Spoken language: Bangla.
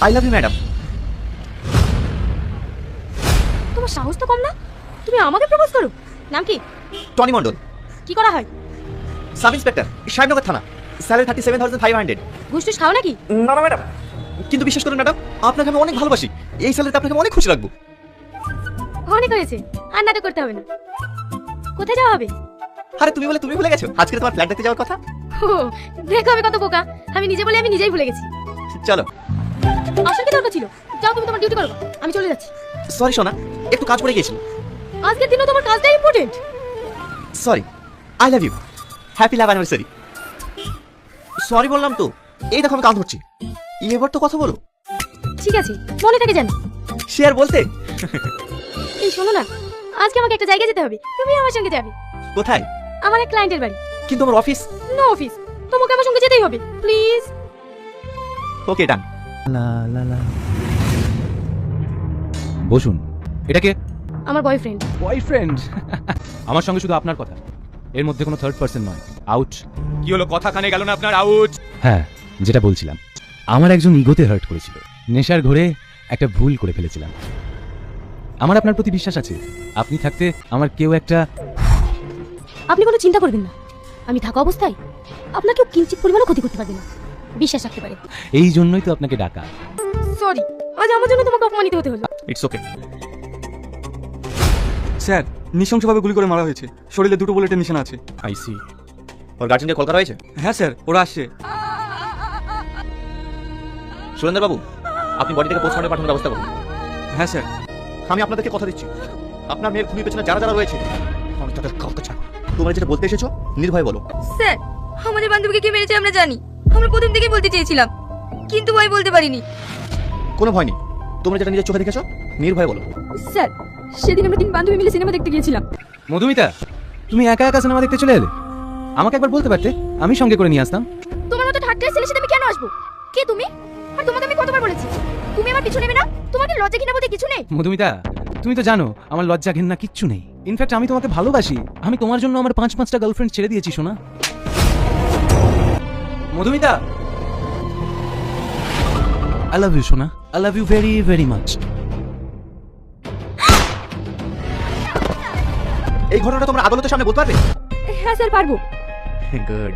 I love you madam. তোমার সাহস তো কম না, তুমি আমাকে প্রপোজ করো। নাম কি? টনি মন্ডল, কি করা হয়? সাব ইন্সপেক্টর, সাহেবনগর থানা। স্যালারি 37,500। ঘুষ টুস খাও নাকি? না না ম্যাডাম, কিন্তু বিশ্বাস করুন ম্যাডাম, আপনাকে আমি অনেক ভালোবাসি। এই স্যালারিতে আপনাকে আমি অনেক খুশি রাখবো। অনেক হয়েছে, আর নাটক করতে হবে না। কোথায় যাওয়া হবে? আরে তুমি বলে তুমি ভুলে গেছো আজকে তোমার ফ্ল্যাট দেখতে যাওয়ার কথা। ও, দেখো আমি কত বোকা। আমি নিজে বলে আমি নিজেই ভুলে গেছি। চলো। আসল কি দরকার ছিল? যাও তুমি তোমার ডিউটি করো, আমি চলে যাচ্ছি। সরি সোনা, একটু কাজ পড়ে গিয়েছিল। আজকের দিনও তোমার কাজটাই important. Sorry, I love you, happy love anniversary. Sorry বললাম তো, এই দেখো আমি কান ধরছি। এবার তো কথা বলো। ঠিক আছে, মনে থাকে জানো। সে আর বলতে। এই শোনো না, আজকে আমাকে একটা জায়গায় যেতে হবে, তুমি আমার সঙ্গে যাবে। কোথায়? আমার এক ক্লায়েন্টের বাড়ি। কিন্তু আমার অফিস। নো অফিস, তোমাকে আমার সঙ্গে যেতেই হবে, প্লিজ। ওকে ডান। বসুন। এটা কে? আমার বয়ফ্রেন্ড। বয়ফ্রেন্ড? আমার সঙ্গে শুধু আপনার কথা, এর মধ্যে কোনো থার্ড পার্সন নয়। আউট। কি হলো, কথা কানে গেল না আপনার? আউট। হ্যাঁ, যেটা বলছিলাম, আমার একজন ইগোতে হার্ট করেছিল। নেশার ঘোরে একটা ভুল করে ফেলেছিলাম। আমার আপনার প্রতি বিশ্বাস আছে, আপনি থাকতে আমার কেউ একটা। আপনি কোনো চিন্তা করবেন না, আমি থাকা অবস্থায় আপনাকে কিঞ্চিত পরিমাণও ক্ষতি করতে পারবে না, বিশ্বাস রাখতে পারে। এই জন্যই তো আপনাকে ডাকা। সরি, আজ আমার জন্য তোমাকে অপমানিত হতে হলো। It's okay. স্যার, নৃশংসভাবে গুলি করে মারা হয়েছে। শরীরে দুটো বুলেটের নিশানা আছে। I see. ওর গার্জেনকে কল করা হয়েছে? হ্যাঁ স্যার, ওরা আসছে। সুরেন্দ্র বাবু, আপনি বডিটাকে পোস্টমর্টমে পাঠানোর ব্যবস্থা করুন। হ্যাঁ স্যার। আমি আপনাদেরকে কথা দিচ্ছি, আপনার মেয়ের খুনির পেছনে যারা যারা রয়েছে, আমি তাদের কাউকে ছাড়বো না। তোমরা যেটা বলতে এসেছো নির্ভয়ে বলো। স্যার, আমাদের বান্ধবীকে কে মেরেছে আমরা জানি। আমরা প্রথম থেকেই বলতে চেয়েছিলাম, কিন্তু ভয় বলতে পারিনি। কোনো ভয় নেই, তোমরা যেটা নিজের চোখে দেখেছো নির্ভয়ে বলো। স্যার, সেদিন আমরা 3 বান্ধবী মিলে সিনেমা দেখতে গিয়েছিলাম। মধুমিতা, তুমি একা একা সিনেমা দেখতে চলে এলে? আমাকে একবার বলতে পারতে, আমি সঙ্গে করে নিয়ে আসতাম। তোমার মতো ঠাট্টার ছেলের সাথে আমি কেন আসবো? কে তুমি? আর তোমাকে আমি কতবার বলেছি তুমি আমার পিছু নেবে না? তোমার কি লজ্জা ঘৃণা বলতে কিছু নেই? মধুমিতা, তুমি তো জানো আমার লজ্জা ঘেন্না কিচ্ছু নেই। ইনফ্যাক্ট আমি তোমাকে ভালোবাসি। আমি তোমার জন্য আমার 5-5টা গার্লফ্রেন্ড ছেড়ে দিয়েছি সোনা। মধুমিতা, আই লাভ ইউ সোনা, I love you very very much. এই ঘটনাটা তোমরা আদালতের সামনে বলতে পারবে? হ্যাঁ স্যার, পারবো। গুড।